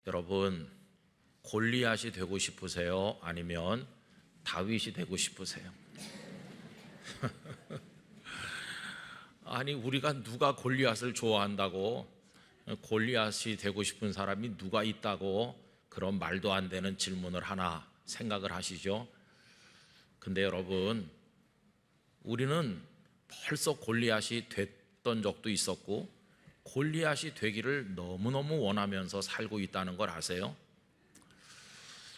여러분, 골리앗이 되고 싶으세요? 아니면 다윗이 되고 싶으세요? 아니, 우리가 누가 골리앗을 좋아한다고, 골리앗이 되고 싶은 사람이 누가 있다고 그런 말도 안 되는 질문을 하나 생각을 하시죠? 근데 여러분, 우리는 벌써 골리앗이 됐던 적도 있었고 골리앗이 되기를 너무너무 원하면서 살고 있다는 걸 아세요?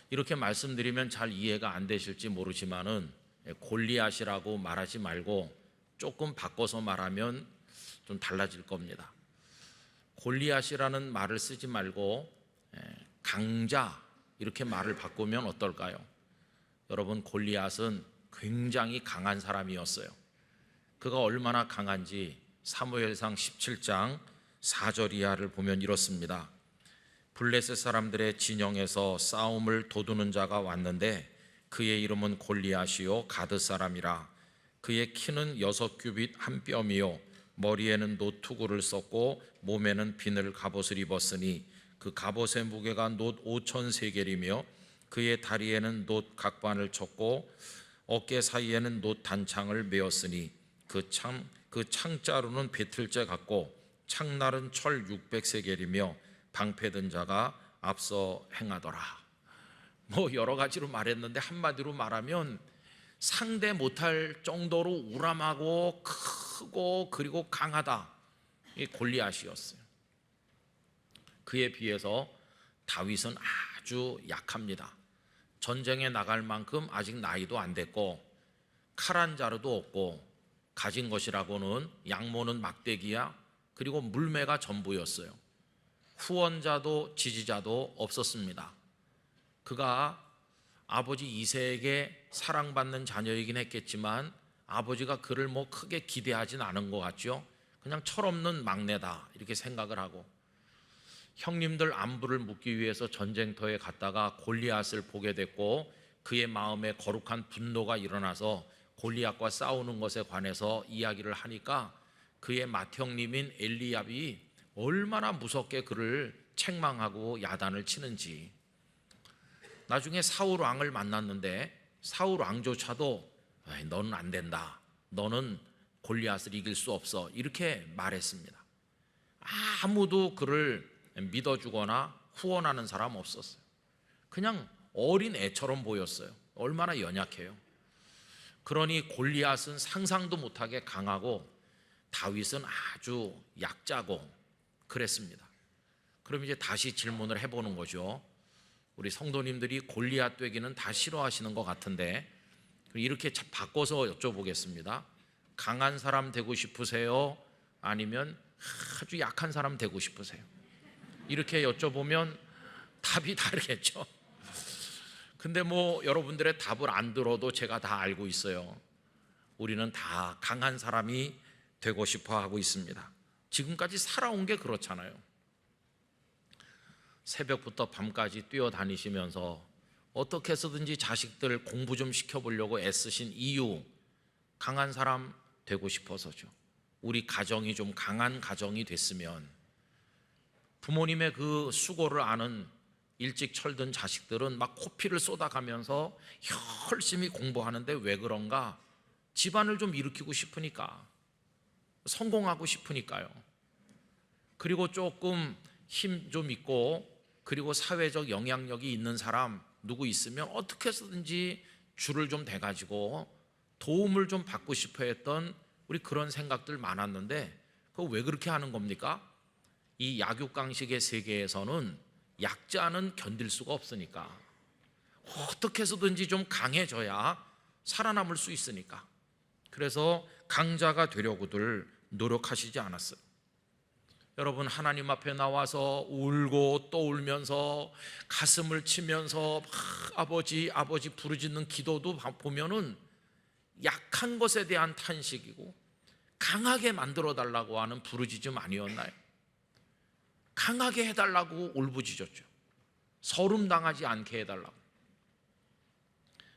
이렇게 말씀드리면 잘 이해가 안 되실지 모르지만은 골리앗이라고 말하지 말고 조금 바꿔서 말하면 좀 달라질 겁니다. 골리앗이라는 말을 쓰지 말고 강자 이렇게 말을 바꾸면 어떨까요? 여러분, 골리앗은 굉장히 강한 사람이었어요. 그가 얼마나 강한지 사무엘상 17장 4절 이하를 보면 이렇습니다. 블레셋 사람들의 진영에서 싸움을 도두는 자가 왔는데 그의 이름은 골리앗이요 가드 사람이라. 그의 키는 6규빗 한 뼘이요 머리에는 노투구를 썼고 몸에는 비늘 갑옷을 입었으니 그 갑옷의 무게가 놋 5천 세겔이며 그의 다리에는 놋 각반을 쳤고 어깨 사이에는 놋 단창을 메었으니 그 창자루는 배틀째 같고 창날은 철 600세겔이며 방패든 자가 앞서 행하더라. 뭐 여러 가지로 말했는데 한마디로 말하면 상대 못할 정도로 우람하고 크고 그리고 강하다. 이 골리앗이었어요. 그에 비해서 다윗은 아주 약합니다. 전쟁에 나갈 만큼 아직 나이도 안 됐고 칼 한 자루도 없고 가진 것이라고는 양모는 막대기야 그리고 물매가 전부였어요. 후원자도 지지자도 없었습니다. 그가 아버지 이새에게 사랑받는 자녀이긴 했겠지만 아버지가 그를 뭐 크게 기대하진 않은 것 같죠. 그냥 철없는 막내다 이렇게 생각을 하고 형님들 안부를 묻기 위해서 전쟁터에 갔다가 골리앗을 보게 됐고 그의 마음에 거룩한 분노가 일어나서 골리앗과 싸우는 것에 관해서 이야기를 하니까 그의 맏형님인 엘리압이 얼마나 무섭게 그를 책망하고 야단을 치는지. 나중에 사울 왕을 만났는데 사울 왕조차도 너는 안 된다, 너는 골리앗을 이길 수 없어 이렇게 말했습니다. 아무도 그를 믿어주거나 후원하는 사람 없었어요. 그냥 어린 애처럼 보였어요. 얼마나 연약해요. 그러니 골리앗은 상상도 못하게 강하고 다윗은 아주 약자고 그랬습니다. 그럼 이제 다시 질문을 해보는 거죠. 우리 성도님들이 골리앗 되기는 다 싫어하시는 것 같은데 이렇게 바꿔서 여쭤보겠습니다. 강한 사람 되고 싶으세요? 아니면 아주 약한 사람 되고 싶으세요? 이렇게 여쭤보면 답이 다르겠죠. 근데 뭐 여러분들의 답을 안 들어도 제가 다 알고 있어요. 우리는 다 강한 사람이 되고 싶어 하고 있습니다. 지금까지 살아온 게 그렇잖아요. 새벽부터 밤까지 뛰어다니시면서 어떻게 해서든지 자식들 공부 좀 시켜보려고 애쓰신 이유, 강한 사람 되고 싶어서죠. 우리 가정이 좀 강한 가정이 됐으면, 부모님의 그 수고를 아는 일찍 철든 자식들은 막 코피를 쏟아가면서 열심히 공부하는데 왜 그런가? 집안을 좀 일으키고 싶으니까, 성공하고 싶으니까요. 그리고 조금 힘 좀 있고 그리고 사회적 영향력이 있는 사람 누구 있으면 어떻게 해서든지 줄을 좀 대가지고 도움을 좀 받고 싶어 했던 우리 그런 생각들 많았는데 그거 왜 그렇게 하는 겁니까? 이 약육강식의 세계에서는 약자는 견딜 수가 없으니까 어떻게 해서든지 좀 강해져야 살아남을 수 있으니까. 그래서 강자가 되려고들 노력하시지 않았어요. 여러분, 하나님 앞에 나와서 울고 또 울면서 가슴을 치면서 아버지 아버지 부르짖는 기도도 보면은 약한 것에 대한 탄식이고 강하게 만들어 달라고 하는 부르짖음 아니었나요? 강하게 해달라고 울부짖었죠. 서름당하지 않게 해달라고.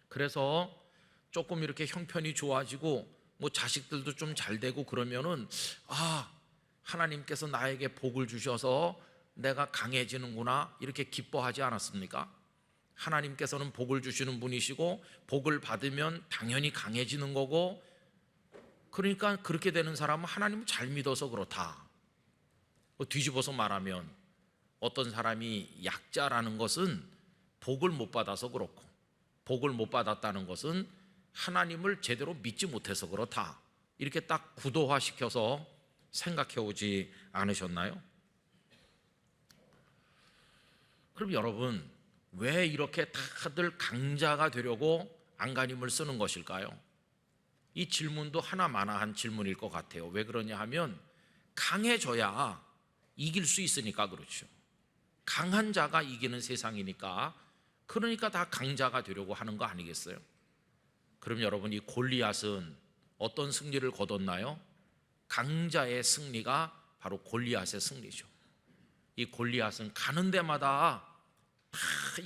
그래서 조금 이렇게 형편이 좋아지고 뭐 자식들도 좀 잘 되고 그러면은 하나님께서 나에게 복을 주셔서 내가 강해지는구나 이렇게 기뻐하지 않았습니까? 하나님께서는 복을 주시는 분이시고 복을 받으면 당연히 강해지는 거고, 그러니까 그렇게 되는 사람은 하나님을 잘 믿어서 그렇다. 뒤집어서 말하면 어떤 사람이 약자라는 것은 복을 못 받아서 그렇고, 복을 못 받았다는 것은 하나님을 제대로 믿지 못해서 그렇다. 이렇게 딱 구도화시켜서 생각해 오지 않으셨나요? 그럼 여러분, 왜 이렇게 다들 강자가 되려고 안간힘을 쓰는 것일까요? 이 질문도 하나마나한 질문일 것 같아요. 왜 그러냐 하면 강해져야 이길 수 있으니까 그렇죠. 강한 자가 이기는 세상이니까, 그러니까 다 강자가 되려고 하는 거 아니겠어요? 그럼 여러분, 이 골리앗은 어떤 승리를 거뒀나요? 강자의 승리가 바로 골리앗의 승리죠. 이 골리앗은 가는 데마다 다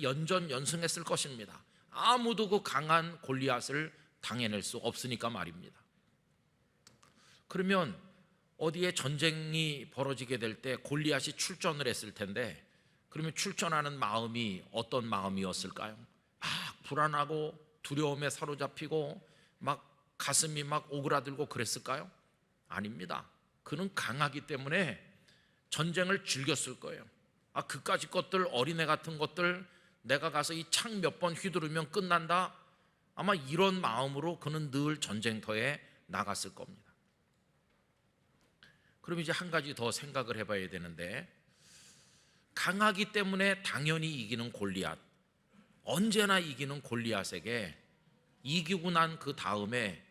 연전연승했을 것입니다. 아무도 그 강한 골리앗을 당해낼 수 없으니까 말입니다. 그러면 어디에 전쟁이 벌어지게 될 때 골리앗이 출전을 했을 텐데, 그러면 출전하는 마음이 어떤 마음이었을까요? 막 불안하고 두려움에 사로잡히고 막 가슴이 막 오그라들고 그랬을까요? 아닙니다. 그는 강하기 때문에 전쟁을 즐겼을 거예요. 그까짓 것들, 어린애 같은 것들 내가 가서 이 창 몇 번 휘두르면 끝난다, 아마 이런 마음으로 그는 늘 전쟁터에 나갔을 겁니다. 그럼 이제 한 가지 더 생각을 해봐야 되는데, 강하기 때문에 당연히 이기는 골리앗, 언제나 이기는 골리앗에게 이기고 난 그 다음에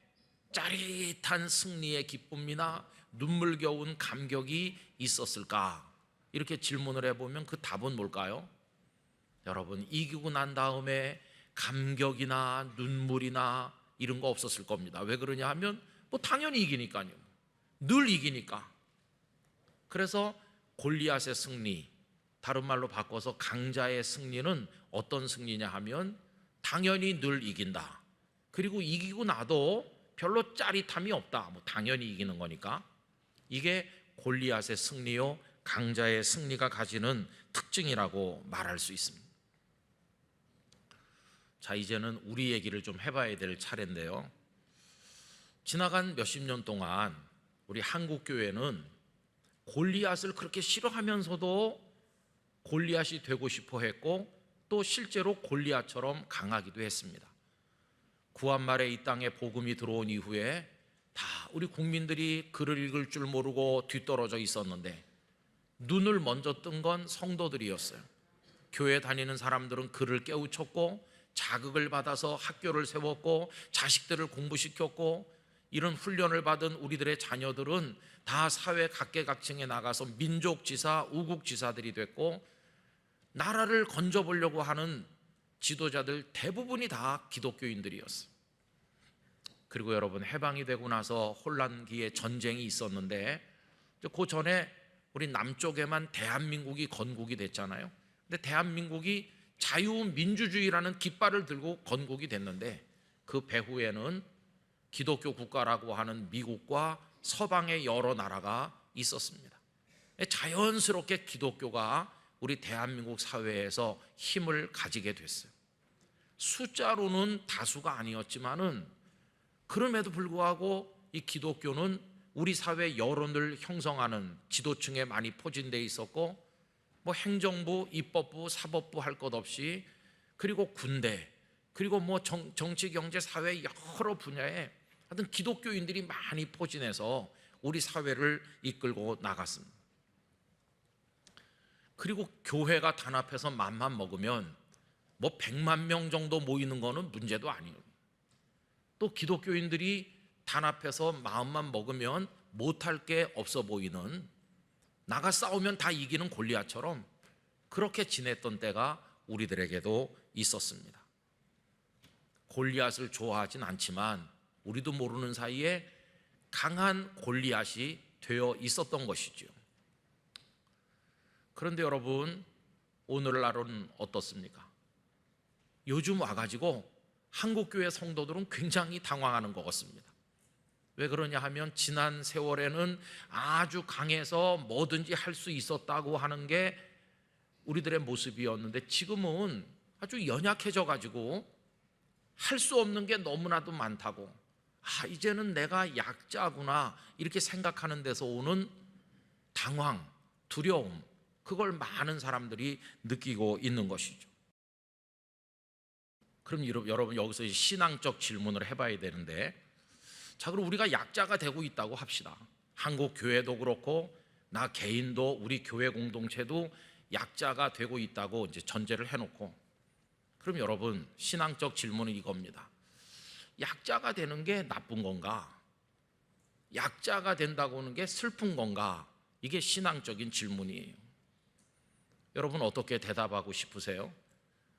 짜릿한 승리의 기쁨이나 눈물겨운 감격이 있었을까? 이렇게 질문을 해보면 그 답은 뭘까요? 여러분, 이기고 난 다음에 감격이나 눈물이나 이런 거 없었을 겁니다. 왜 그러냐 하면 당연히 이기니까요. 늘 이기니까. 그래서 골리앗의 승리, 다른 말로 바꿔서 강자의 승리는 어떤 승리냐 하면 당연히 늘 이긴다. 그리고 이기고 나도 별로 짜릿함이 없다. 당연히 이기는 거니까. 이게 골리앗의 승리요, 강자의 승리가 가지는 특징이라고 말할 수 있습니다. 자, 이제는 우리 얘기를 좀 해봐야 될 차례인데요. 지나간 몇십 년 동안 우리 한국 교회는 골리앗을 그렇게 싫어하면서도 골리앗이 되고 싶어 했고, 또 실제로 골리앗처럼 강하기도 했습니다. 구한말에 이 땅에 복음이 들어온 이후에 다 우리 국민들이 글을 읽을 줄 모르고 뒤떨어져 있었는데, 눈을 먼저 뜬 건 성도들이었어요. 교회 다니는 사람들은 글을 깨우쳤고 자극을 받아서 학교를 세웠고 자식들을 공부시켰고, 이런 훈련을 받은 우리들의 자녀들은 다 사회 각계각층에 나가서 민족지사, 우국지사들이 됐고, 나라를 건져보려고 하는 지도자들 대부분이 다 기독교인들이었어요. 그리고 여러분, 해방이 되고 나서 혼란기에 전쟁이 있었는데, 그 전에 우리 남쪽에만 대한민국이 건국이 됐잖아요. 근데 대한민국이 자유민주주의라는 깃발을 들고 건국이 됐는데, 그 배후에는 기독교 국가라고 하는 미국과 서방의 여러 나라가 있었습니다. 자연스럽게 기독교가 우리 대한민국 사회에서 힘을 가지게 됐어요. 숫자로는 다수가 아니었지만은 그럼에도 불구하고 이 기독교는 우리 사회 여론을 형성하는 지도층에 많이 포진되어 있었고, 행정부, 입법부, 사법부 할 것 없이, 그리고 군대, 그리고 정치, 경제, 사회 여러 분야에 하여튼 기독교인들이 많이 포진해서 우리 사회를 이끌고 나갔습니다. 그리고 교회가 단합해서 맘만 먹으면 100만 명 정도 모이는 거는 문제도 아니에요. 또 기독교인들이 단합해서 마음만 먹으면 못할 게 없어 보이는, 나가 싸우면 다 이기는 골리앗처럼 그렇게 지냈던 때가 우리들에게도 있었습니다. 골리앗을 좋아하진 않지만 우리도 모르는 사이에 강한 골리앗이 되어 있었던 것이죠. 그런데 여러분, 오늘날은 어떻습니까? 요즘 와가지고 한국교회 성도들은 굉장히 당황하는 것 같습니다. 왜 그러냐 하면 지난 세월에는 아주 강해서 뭐든지 할 수 있었다고 하는 게 우리들의 모습이었는데 지금은 아주 연약해져 가지고 할 수 없는 게 너무나도 많다고, 이제는 내가 약자구나 이렇게 생각하는 데서 오는 당황, 두려움, 그걸 많은 사람들이 느끼고 있는 것이죠. 그럼 여러분 여기서 신앙적 질문을 해봐야 되는데, 자, 그럼 우리가 약자가 되고 있다고 합시다. 한국 교회도 그렇고 나 개인도 우리 교회 공동체도 약자가 되고 있다고 이제 전제를 해놓고, 그럼 여러분 신앙적 질문은 이겁니다. 약자가 되는 게 나쁜 건가? 약자가 된다고 하는 게 슬픈 건가? 이게 신앙적인 질문이에요. 여러분 어떻게 대답하고 싶으세요?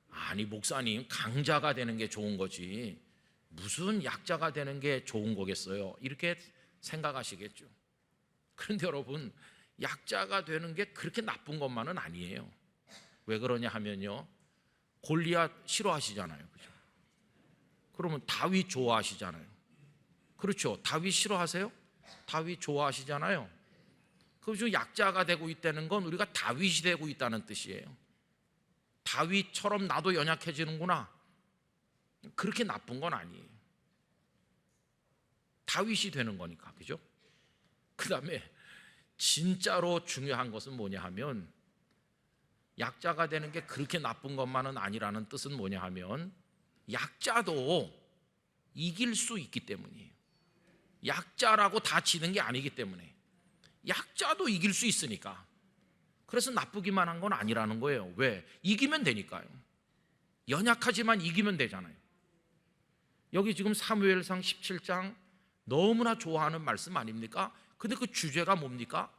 아니 목사님, 강자가 되는 게 좋은 거지 무슨 약자가 되는 게 좋은 거겠어요? 이렇게 생각하시겠죠. 그런데 여러분, 약자가 되는 게 그렇게 나쁜 것만은 아니에요. 왜 그러냐 하면요, 골리앗 싫어하시잖아요, 그죠? 그러면 다윗 좋아하시잖아요. 그렇죠? 다윗 싫어하세요? 다윗 좋아하시잖아요. 그죠? 약자가 되고 있다는 건 우리가 다윗이 되고 있다는 뜻이에요. 다윗처럼 나도 연약해지는구나, 그렇게 나쁜 건 아니에요. 다윗이 되는 거니까, 그죠? 그 다음에 진짜로 중요한 것은 뭐냐 하면, 약자가 되는 게 그렇게 나쁜 것만은 아니라는 뜻은 뭐냐 하면, 약자도 이길 수 있기 때문이에요. 약자라고 다 지는 게 아니기 때문에, 약자도 이길 수 있으니까. 그래서 나쁘기만 한 건 아니라는 거예요. 왜? 이기면 되니까요. 연약하지만 이기면 되잖아요. 여기 지금 사무엘상 17장 너무나 좋아하는 말씀 아닙니까? 근데 그 주제가 뭡니까?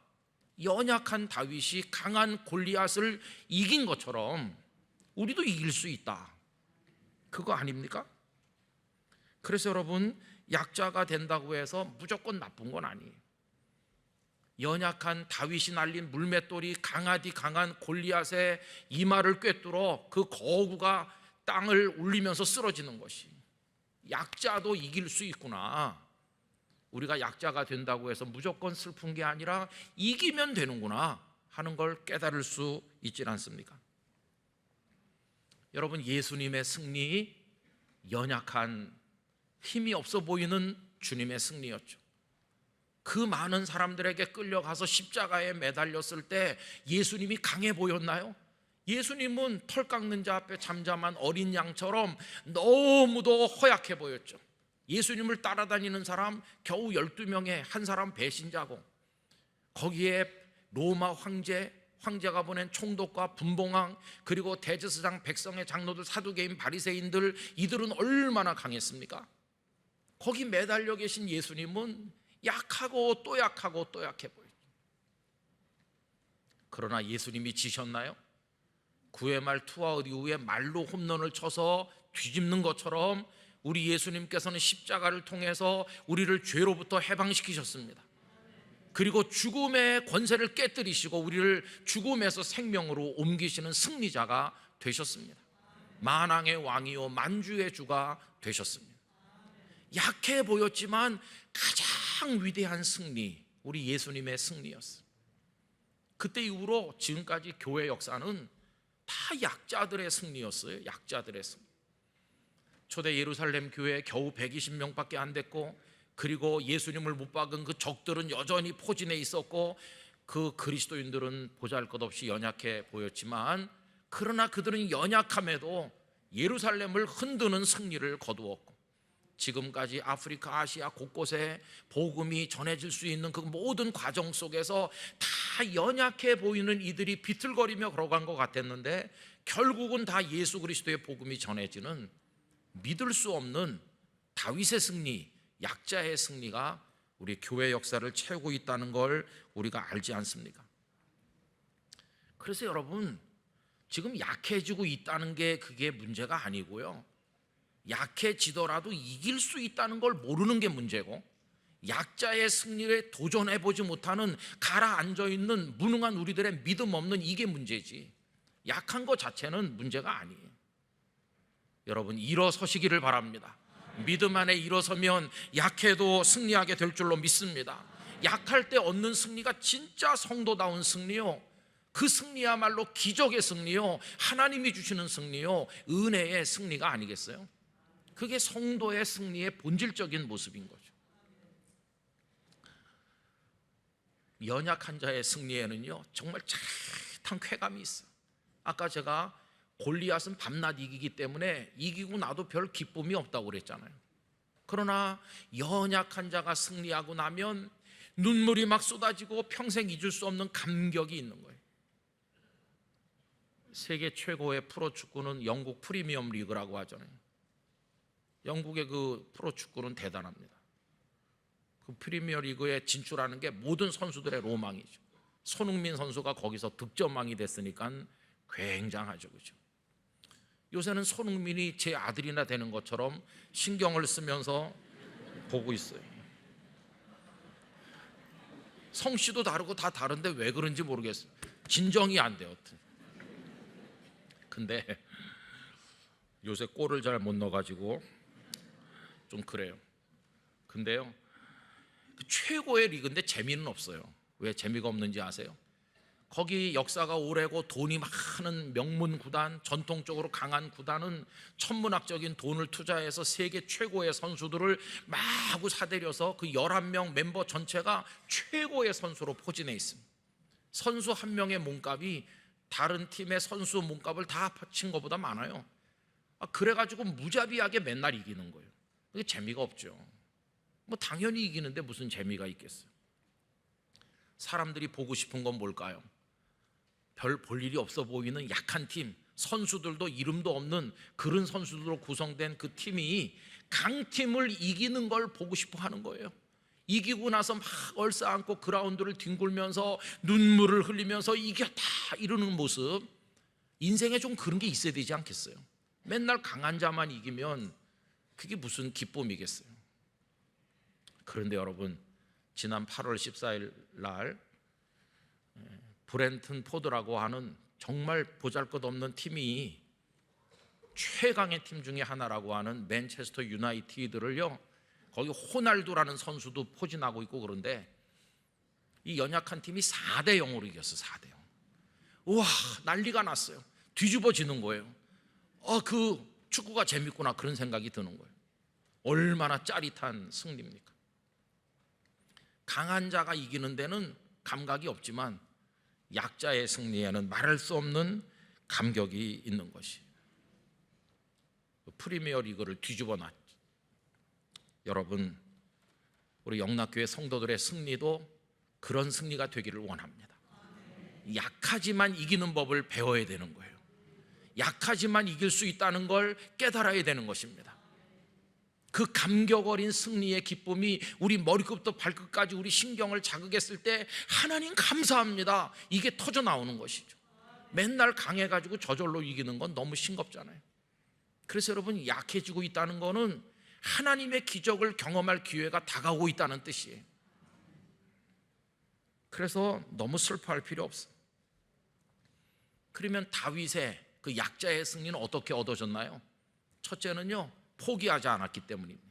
연약한 다윗이 강한 골리앗을 이긴 것처럼 우리도 이길 수 있다, 그거 아닙니까? 그래서 여러분, 약자가 된다고 해서 무조건 나쁜 건 아니에요. 연약한 다윗이 날린 물맷돌이 강하디 강한 골리앗의 이마를 꿰뚫어 그 거구가 땅을 울리면서 쓰러지는 것이, 약자도 이길 수 있구나, 우리가 약자가 된다고 해서 무조건 슬픈 게 아니라 이기면 되는구나 하는 걸 깨달을 수 있지 않습니까? 여러분, 예수님의 승리, 연약한 힘이 없어 보이는 주님의 승리였죠. 그 많은 사람들에게 끌려가서 십자가에 매달렸을 때 예수님이 강해 보였나요? 예수님은 털 깎는 자 앞에 잠잠한 어린 양처럼 너무도 허약해 보였죠. 예수님을 따라다니는 사람 겨우 12명에 한 사람 배신자고, 거기에 로마 황제가 보낸 총독과 분봉왕, 그리고 대제사장, 백성의 장로들, 사두개인, 바리새인들, 이들은 얼마나 강했습니까? 거기 매달려 계신 예수님은 약하고 또 약하고 또 약해 보였죠. 그러나 예수님이 지셨나요? 9회 말 투아웃 이후에 말로 홈런을 쳐서 뒤집는 것처럼 우리 예수님께서는 십자가를 통해서 우리를 죄로부터 해방시키셨습니다. 그리고 죽음의 권세를 깨뜨리시고 우리를 죽음에서 생명으로 옮기시는 승리자가 되셨습니다. 만왕의 왕이요 만주의 주가 되셨습니다. 약해 보였지만 가장 위대한 승리, 우리 예수님의 승리였어요. 그때 이후로 지금까지 교회 역사는 다 약자들의 승리였어요. 약자들의 승리. 초대 예루살렘 교회 겨우 120명밖에 안 됐고, 그리고 예수님을 못 박은 그 적들은 여전히 포진해 있었고, 그 그리스도인들은 보잘것없이 연약해 보였지만, 그러나 그들은 연약함에도 예루살렘을 흔드는 승리를 거두었고, 지금까지 아프리카, 아시아 곳곳에 복음이 전해질 수 있는 그 모든 과정 속에서 다 연약해 보이는 이들이 비틀거리며 걸어간 것 같았는데, 결국은 다 예수 그리스도의 복음이 전해지는 믿을 수 없는 다윗의 승리, 약자의 승리가 우리 교회 역사를 채우고 있다는 걸 우리가 알지 않습니까? 그래서 여러분, 지금 약해지고 있다는 게 그게 문제가 아니고요, 약해지더라도 이길 수 있다는 걸 모르는 게 문제고, 약자의 승리에 도전해보지 못하는 가라앉아 있는 무능한 우리들의 믿음 없는 이게 문제지, 약한 것 자체는 문제가 아니에요. 여러분, 일어서시기를 바랍니다. 믿음 안에 일어서면 약해도 승리하게 될 줄로 믿습니다. 약할 때 얻는 승리가 진짜 성도다운 승리요, 그 승리야말로 기적의 승리요, 하나님이 주시는 승리요, 은혜의 승리가 아니겠어요? 그게 성도의 승리의 본질적인 모습인 거죠. 연약한 자의 승리에는요 정말 짜릿한 쾌감이 있어요. 아까 제가 골리앗은 밤낮 이기기 때문에 이기고 나도 별 기쁨이 없다고 그랬잖아요. 그러나 연약한 자가 승리하고 나면 눈물이 막 쏟아지고 평생 잊을 수 없는 감격이 있는 거예요. 세계 최고의 프로축구는 영국 프리미엄 리그라고 하잖아요. 영국의 그 프로축구는 대단합니다. 그 프리미어 리그에 진출하는 게 모든 선수들의 로망이죠. 손흥민 선수가 거기서 득점왕이 됐으니까 굉장하죠, 그죠? 요새는 손흥민이 제 아들이나 되는 것처럼 신경을 쓰면서 보고 있어요. 성씨도 다르고 다 다른데 왜 그런지 모르겠어요. 진정이 안 돼요. 근데 요새 골을 잘 못 넣어가지고 좀 그래요. 근데요, 최고의 리그인데 재미는 없어요. 왜 재미가 없는지 아세요? 거기 역사가 오래고 돈이 많은 명문 구단, 전통적으로 강한 구단은 천문학적인 돈을 투자해서 세계 최고의 선수들을 마구 사들여서 그 11명 멤버 전체가 최고의 선수로 포진해 있습니다. 선수 한 명의 몸값이 다른 팀의 선수 몸값을 다 합친 것보다 많아요. 그래가지고 무자비하게 맨날 이기는 거예요. 그게 재미가 없죠. 뭐 당연히 이기는데 무슨 재미가 있겠어요? 사람들이 보고 싶은 건 뭘까요? 별 볼 일이 없어 보이는 약한 팀, 선수들도 이름도 없는 그런 선수들로 구성된 그 팀이 강팀을 이기는 걸 보고 싶어 하는 거예요. 이기고 나서 막 얼싸안고 그라운드를 뒹굴면서 눈물을 흘리면서 이겼다 이러는 모습, 인생에 좀 그런 게 있어야 되지 않겠어요? 맨날 강한 자만 이기면 그게 무슨 기쁨이겠어요? 그런데 여러분, 지난 8월 14일 날 브렌튼 포드라고 하는 정말 보잘것없는 팀이 최강의 팀 중에 하나라고 하는 맨체스터 유나이티드를요, 거기 호날두라는 선수도 포진하고 있고 그런데 이 연약한 팀이 4대0으로 이겼어. 4대0. 우와, 난리가 났어요. 뒤집어지는 거예요. 그 축구가 재밌구나, 그런 생각이 드는 거예요. 얼마나 짜릿한 승리입니까? 강한 자가 이기는 데는 감각이 없지만 약자의 승리에는 말할 수 없는 감격이 있는 것이 프리미어 리그를 뒤집어 놨죠. 여러분, 우리 영락교회 성도들의 승리도 그런 승리가 되기를 원합니다. 약하지만 이기는 법을 배워야 되는 거예요. 약하지만 이길 수 있다는 걸 깨달아야 되는 것입니다. 그 감격 어린 승리의 기쁨이 우리 머리끝부터 발끝까지 우리 신경을 자극했을 때 하나님 감사합니다, 이게 터져 나오는 것이죠. 맨날 강해가지고 저절로 이기는 건 너무 싱겁잖아요. 그래서 여러분, 약해지고 있다는 거는 하나님의 기적을 경험할 기회가 다가오고 있다는 뜻이에요. 그래서 너무 슬퍼할 필요 없어요. 그러면 다윗의 그 약자의 승리는 어떻게 얻어졌나요? 첫째는요, 포기하지 않았기 때문입니다.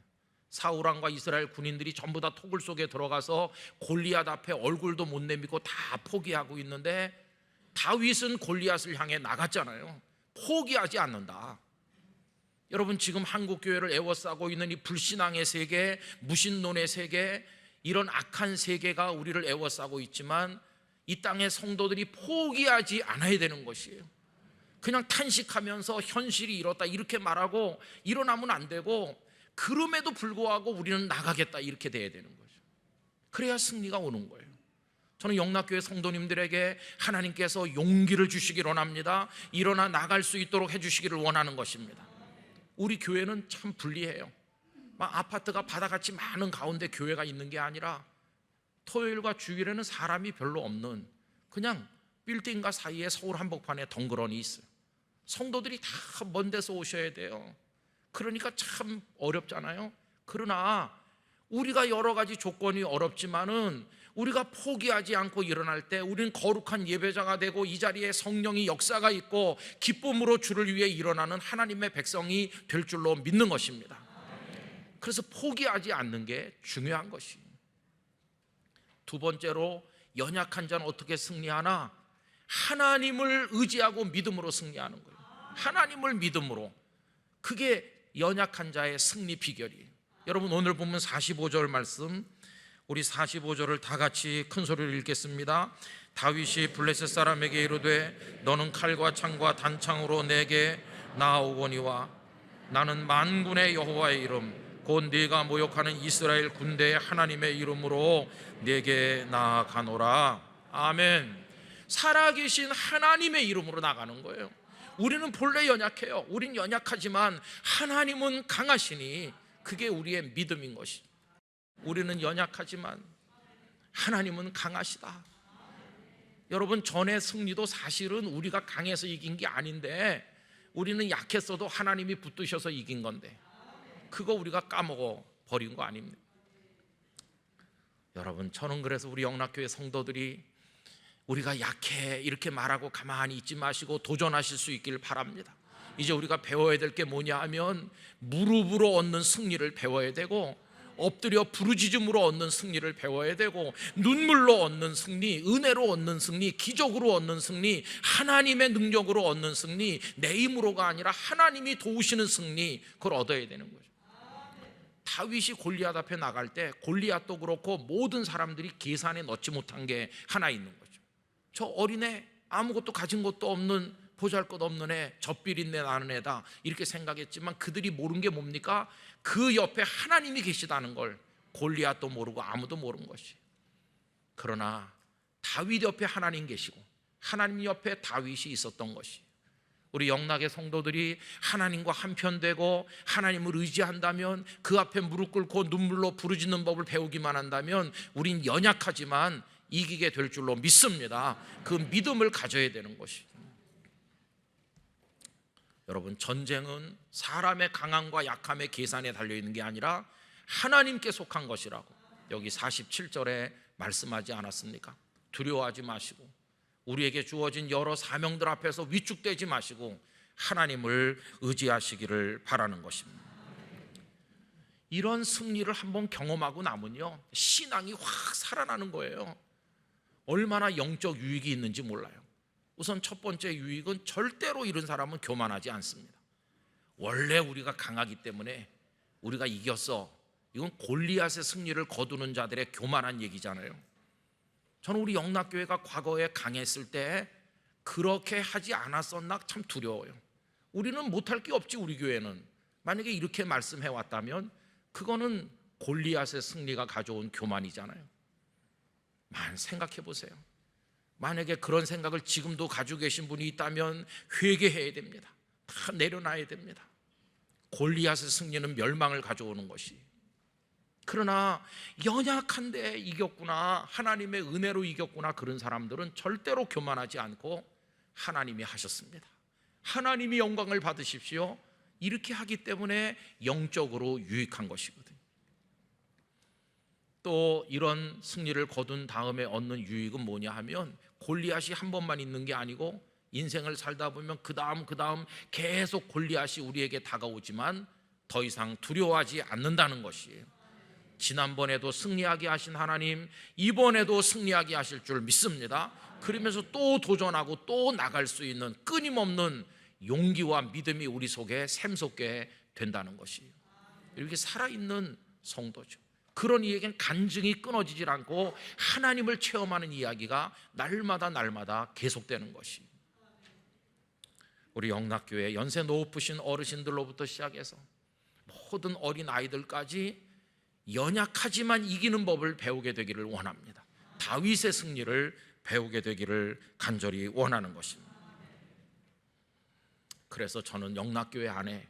사울왕과 이스라엘 군인들이 전부 다 토굴 속에 들어가서 골리앗 앞에 얼굴도 못 내밀고 다 포기하고 있는데 다윗은 골리앗을 향해 나갔잖아요. 포기하지 않는다. 여러분, 지금 한국교회를 애워싸고 있는 이 불신앙의 세계, 무신론의 세계, 이런 악한 세계가 우리를 애워싸고 있지만 이 땅의 성도들이 포기하지 않아야 되는 것이에요. 그냥 탄식하면서 현실이 이렇다 이렇게 말하고 일어나면 안 되고, 그럼에도 불구하고 우리는 나가겠다 이렇게 돼야 되는 거죠. 그래야 승리가 오는 거예요. 저는 영락교회 성도님들에게 하나님께서 용기를 주시기를 원합니다. 일어나 나갈 수 있도록 해주시기를 원하는 것입니다. 우리 교회는 참 불리해요. 막 아파트가 바다같이 많은 가운데 교회가 있는 게 아니라 토요일과 주일에는 사람이 별로 없는 그냥 빌딩과 사이에 서울 한복판에 덩그러니 있어요. 성도들이 다 먼 데서 오셔야 돼요. 그러니까 참 어렵잖아요. 그러나 우리가 여러 가지 조건이 어렵지만은 우리가 포기하지 않고 일어날 때 우리는 거룩한 예배자가 되고 이 자리에 성령이 역사가 있고 기쁨으로 주를 위해 일어나는 하나님의 백성이 될 줄로 믿는 것입니다. 그래서 포기하지 않는 게 중요한 것이. 두 번째로 연약한 자는 어떻게 승리하나? 하나님을 의지하고 믿음으로 승리하는 거예요. 하나님을 믿음으로. 그게 연약한 자의 승리 비결이에요. 여러분 오늘 보면 45절 말씀, 우리 45절을 다 같이 큰 소리로 읽겠습니다. 다윗이 블레셋 사람에게 이르되 너는 칼과 창과 단창으로 내게 나아오거니와 나는 만군의 여호와의 이름 곧 네가 모욕하는 이스라엘 군대의 하나님의 이름으로 네게 나아가노라. 아멘. 살아계신 하나님의 이름으로 나가는 거예요. 우리는 본래 연약해요. 우린 연약하지만 하나님은 강하시니 그게 우리의 믿음인 것이. 우리는 연약하지만 하나님은 강하시다. 여러분 전의 승리도 사실은 우리가 강해서 이긴 게 아닌데 우리는 약했어도 하나님이 붙드셔서 이긴 건데 그거 우리가 까먹어 버린 거 아닙니까? 여러분 저는 그래서 우리 영락교회 성도들이 우리가 약해 이렇게 말하고 가만히 있지 마시고 도전하실 수 있기를 바랍니다. 이제 우리가 배워야 될 게 뭐냐 하면 무릎으로 얻는 승리를 배워야 되고 엎드려 부르짖음으로 얻는 승리를 배워야 되고 눈물로 얻는 승리, 은혜로 얻는 승리, 기적으로 얻는 승리, 하나님의 능력으로 얻는 승리, 내 힘으로가 아니라 하나님이 도우시는 승리, 그걸 얻어야 되는 거죠. 다윗이 골리앗 앞에 나갈 때 골리앗도 그렇고 모든 사람들이 계산에 넣지 못한 게 하나 있는 거죠. 저 어린애 아무것도 가진 것도 없는 보잘것없는 애, 젖비린내 나는 애다 이렇게 생각했지만 그들이 모른 게 뭡니까? 그 옆에 하나님이 계시다는 걸 골리앗도 모르고 아무도 모른 것이. 그러나 다윗 옆에 하나님 계시고 하나님 옆에 다윗이 있었던 것이. 우리 영락의 성도들이 하나님과 한편되고 하나님을 의지한다면 그 앞에 무릎 꿇고 눈물로 부르짖는 법을 배우기만 한다면 우린 연약하지만 이기게 될 줄로 믿습니다. 그 믿음을 가져야 되는 것이. 여러분 전쟁은 사람의 강함과 약함의 계산에 달려있는 게 아니라 하나님께 속한 것이라고 여기 47절에 말씀하지 않았습니까? 두려워하지 마시고 우리에게 주어진 여러 사명들 앞에서 위축되지 마시고 하나님을 의지하시기를 바라는 것입니다. 이런 승리를 한번 경험하고 나면요 신앙이 확 살아나는 거예요. 얼마나 영적 유익이 있는지 몰라요. 우선 첫 번째 유익은 절대로 이런 사람은 교만하지 않습니다. 원래 우리가 강하기 때문에 우리가 이겼어. 이건 골리앗의 승리를 거두는 자들의 교만한 얘기잖아요. 저는 우리 영락교회가 과거에 강했을 때 그렇게 하지 않았었나 참 두려워요. 우리는 못할 게 없지. 우리 교회는 만약에 이렇게 말씀해 왔다면 그거는 골리앗의 승리가 가져온 교만이잖아요. 생각해 보세요. 만약에 그런 생각을 지금도 가지고 계신 분이 있다면 회개해야 됩니다. 다 내려놔야 됩니다. 골리앗의 승리는 멸망을 가져오는 것이. 그러나 연약한데 이겼구나, 하나님의 은혜로 이겼구나, 그런 사람들은 절대로 교만하지 않고 하나님이 하셨습니다. 하나님이 영광을 받으십시오. 이렇게 하기 때문에 영적으로 유익한 것이거든요. 또 이런 승리를 거둔 다음에 얻는 유익은 뭐냐 하면 골리앗이 한 번만 있는 게 아니고 인생을 살다 보면 그 다음 계속 골리앗이 우리에게 다가오지만 더 이상 두려워하지 않는다는 것이에요. 지난번에도 승리하게 하신 하나님 이번에도 승리하게 하실 줄 믿습니다. 그러면서 또 도전하고 또 나갈 수 있는 끊임없는 용기와 믿음이 우리 속에 샘솟게 된다는 것이에요. 이렇게 살아있는 성도죠. 그런 이에겐 간증이 끊어지질 않고 하나님을 체험하는 이야기가 날마다 계속되는 것이. 우리 영락교회 연세 높으신 어르신들로부터 시작해서 모든 어린 아이들까지 연약하지만 이기는 법을 배우게 되기를 원합니다. 다윗의 승리를 배우게 되기를 간절히 원하는 것입니다. 그래서 저는 영락교회 안에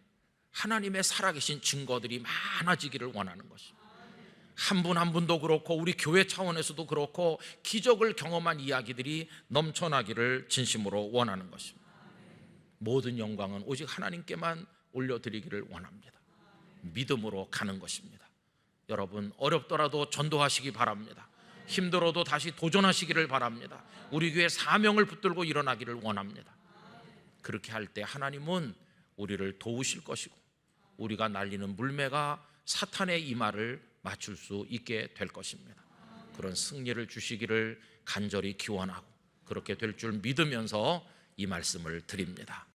하나님의 살아계신 증거들이 많아지기를 원하는 것입니다. 한 분 한 분도 그렇고 우리 교회 차원에서도 그렇고 기적을 경험한 이야기들이 넘쳐나기를 진심으로 원하는 것입니다. 모든 영광은 오직 하나님께만 올려드리기를 원합니다. 믿음으로 가는 것입니다. 여러분 어렵더라도 전도하시기 바랍니다. 힘들어도 다시 도전하시기를 바랍니다. 우리 교회 사명을 붙들고 일어나기를 원합니다. 그렇게 할 때 하나님은 우리를 도우실 것이고 우리가 날리는 물매가 사탄의 이 말을 맞출 수 있게 될 것입니다. 그런 승리를 주시기를 간절히 기원하고 그렇게 될 줄 믿으면서 이 말씀을 드립니다.